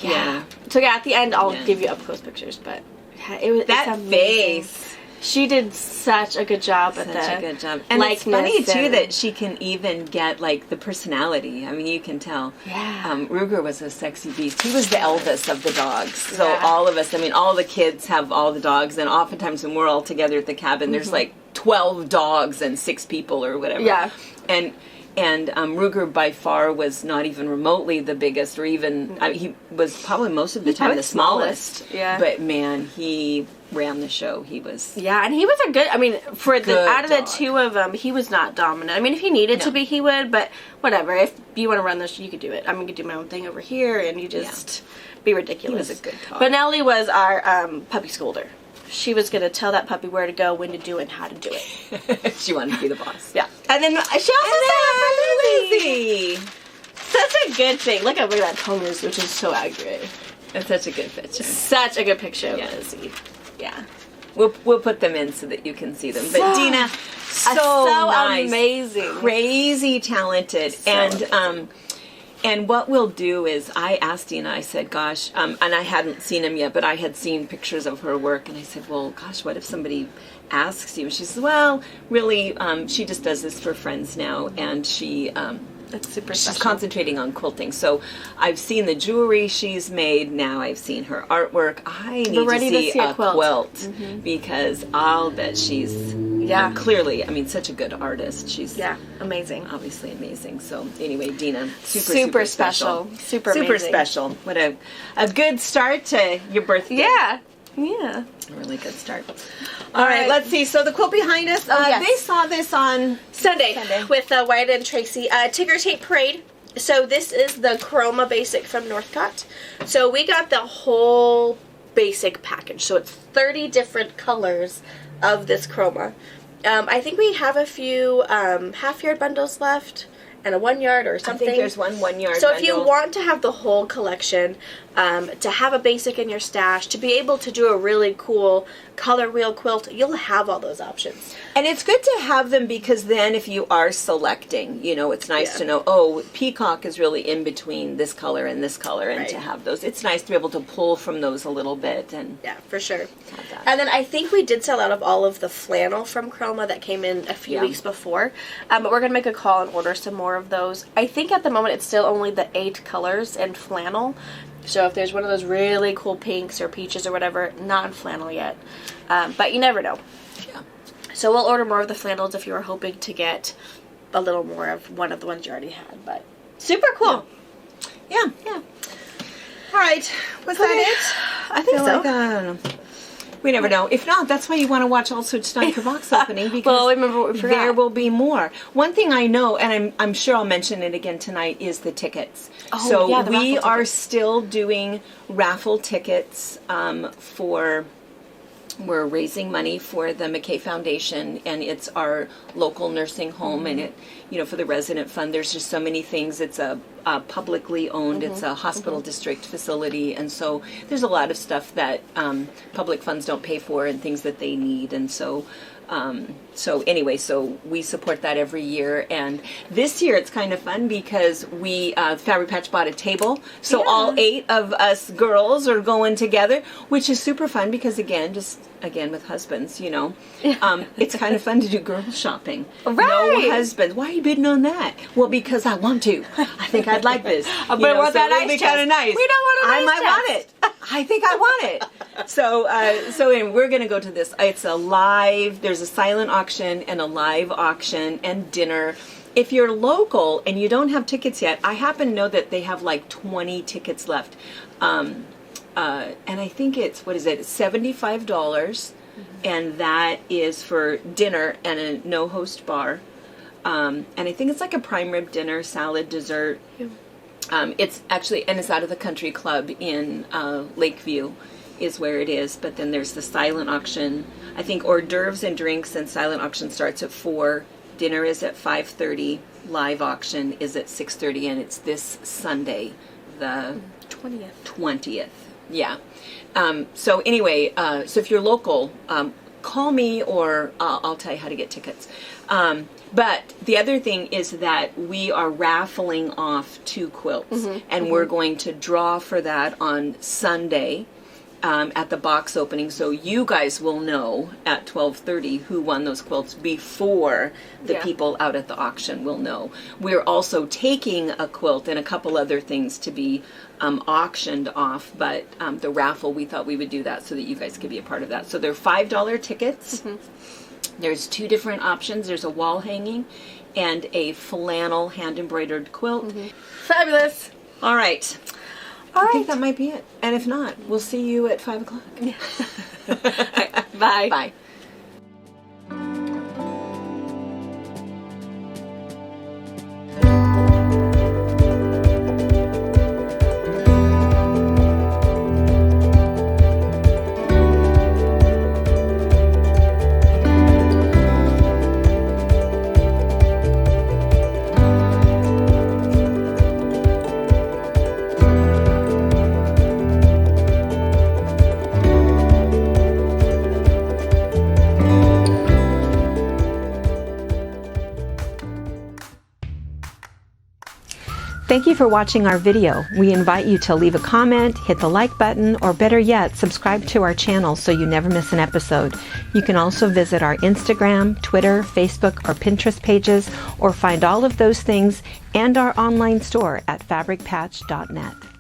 Yeah. So at the end I'll give you up close pictures, but it's that face. She did such a good job at that. Such a good job. And it's funny too that she can even get the personality. I mean, you can tell. Yeah. Ruger was a sexy beast. He was the eldest of the dogs. So all of us, all the kids have all the dogs, and oftentimes when we're all together at the cabin, there's 12 dogs and 6 people or whatever. Yeah. And Ruger by far was not even remotely the biggest, or even he was probably most of the time the smallest. Yeah. But man, he ran the show. He was and he was a good. I mean, for the out of the dog. two of them, he was not dominant. I mean, if he needed to be, he would. But whatever. If you want to run this, you could do it. I'm gonna do my own thing over here, and you just be ridiculous. He was a good dog. But Nellie was our puppy scolder. She was going to tell that puppy where to go, when to do it, and how to do it. She wanted to be the boss. Yeah. And then she also said Lizzie. Such a good thing. Look at that tongue is, which is so accurate. That's such a good picture. Such a good picture of Lizzie. Yeah. We'll put them in so that you can see them. But Dina, so nice, amazing, crazy talented, and what we'll do is, I asked Dina, I said, gosh, and I hadn't seen him yet, but I had seen pictures of her work, and I said, well, gosh, what if somebody asks you? And she says, well, really, she just does this for friends now, and that's super she's special. concentrating on quilting. So I've seen the jewelry she's made. Now I've seen her artwork. I need to see a quilt because I'll bet she's clearly, I mean, such a good artist. She's amazing. Obviously amazing. So anyway, Dina, super special. Super amazing. special. What a good start to your birthday. Yeah. A really good start. All right, let's see. So the quilt behind us, they saw this on Sunday. With Wyatt and Tracy. Ticker Tape Parade. So this is the Chroma Basic from Northcott. So we got the whole basic package. So it's 30 different colors of this Chroma. I think we have a few half-yard bundles left. And a 1 yard or something. I think there's one 1 yard So bundle. if you want to have the whole collection, to have a basic in your stash, to be able to do a really cool color wheel quilt, you'll have all those options. And it's good to have them because then if you are selecting, it's nice to know, oh, peacock is really in between this color and this color, and to have those. It's nice to be able to pull from those a little bit. And yeah, for sure. And then I think we did sell out of all of the flannel from Chroma that came in a few weeks before. But we're going to make a call and order some more of those. I think at the moment it's still only the 8 colors in flannel. So if there's one of those really cool pinks or peaches or whatever, not in flannel yet. But you never know. Yeah. So we'll order more of the flannels if you were hoping to get a little more of one of the ones you already had. But super cool. Yeah. All right. Was that it? I think so. Like, I don't know. We never know. If not, that's why you want to watch all Switched On for box opening, because well, remember what we forgot. There will be more. One thing I know, and I'm sure I'll mention it again tonight, is the tickets. Oh, so yeah, the we raffle are tickets. still doing raffle tickets we're raising money for the McKay Foundation, and it's our local nursing home, and it, for the resident fund, there's just so many things. It's a publicly owned, it's a hospital district facility, and so there's a lot of stuff that public funds don't pay for and things that they need, and so so we support that every year. And this year it's kind of fun because we FabriChat bought a table, so all 8 of us girls are going together, which is super fun because again with husbands, it's kind of fun to do girl shopping. Right. No husbands. Why are you bidding on that? Well, because I want to. I think I'd like this. But what that it'd be kind of nice. We don't want a I nice might chest. want it. I think I want it. So we're going to go to this. It's a live. There's a silent auction and a live auction and dinner. If you're local and you don't have tickets yet, I happen to know that they have like 20 tickets left. And I think it's $75, and that is for dinner and a no-host bar. And I think it's like a prime rib dinner, salad, dessert. It's actually, and it's out of the country club in Lakeview is where it is. But then there's the silent auction. I think hors d'oeuvres and drinks and silent auction starts at 4. Dinner is at 5:30. Live auction is at 6:30, and it's this Sunday, the 20th. Yeah. So anyway, so if you're local, call me or I'll tell you how to get tickets. But the other thing is that we are raffling off 2 quilts, and we're going to draw for that on Sunday at the box opening. So you guys will know at 12:30 who won those quilts before the people out at the auction will know. We're also taking a quilt and a couple other things to be auctioned off, but the raffle, we thought we would do that so that you guys could be a part of that. So they're $5 tickets. There's 2 different options. There's a wall hanging and a flannel hand-embroidered quilt. Fabulous. All right. All I right. think that might be it. And if not, we'll see you at 5 o'clock. Bye. Bye. Thank you for watching our video. We invite you to leave a comment, hit the like button, or better yet, subscribe to our channel so you never miss an episode. You can also visit our Instagram, Twitter, Facebook, or Pinterest pages, or find all of those things and our online store at fabricpatch.net.